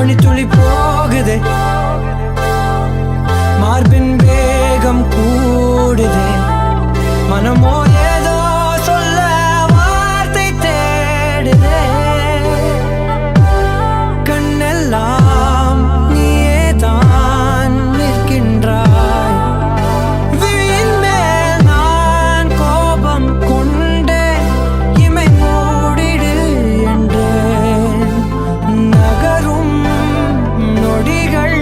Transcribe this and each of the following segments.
மணித்துளி போகுதே, மார்பின் வேகம் கூடுதே, மனமோ ஏதோ சொல்ல வார்த்தை தேடுதே. கண்ணெல்லாம் நீயே தான் நிற்கின்றாய், விழியின் மேல் நான் கோபம் கொண்டே இமை மூடிடு என்றேன். நகரும் நொடிகள்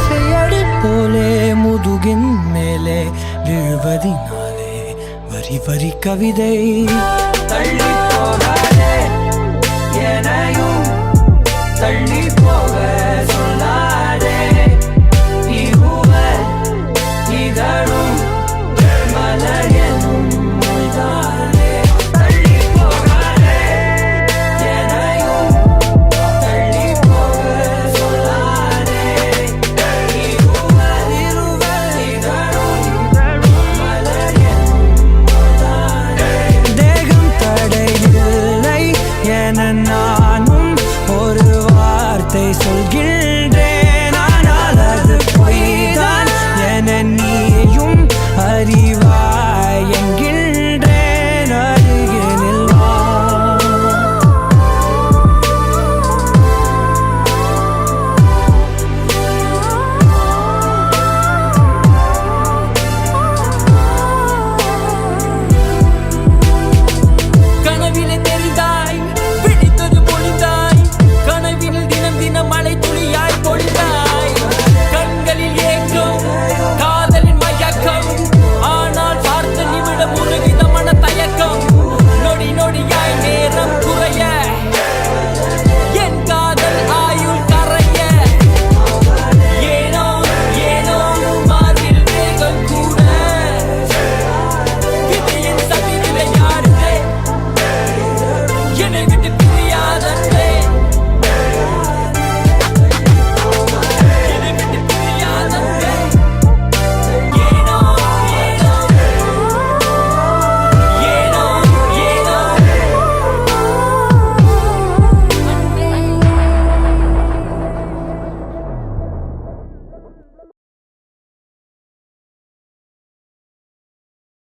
செயடி போலே முதுகின் மேலே விழுவதினாலே வரி வரி கவிதை. தள்ளி போகாதே எனையும் தள்ளி போக சொல்லாதே, இதழும் மலர் எனும் மொய்தானே. தள்ளி போகாதே எனையும் தள்ளி போக சொல்லாதே, இதழும் மலர் எனும் மொய்தானே. தேகம் தடையில்லை என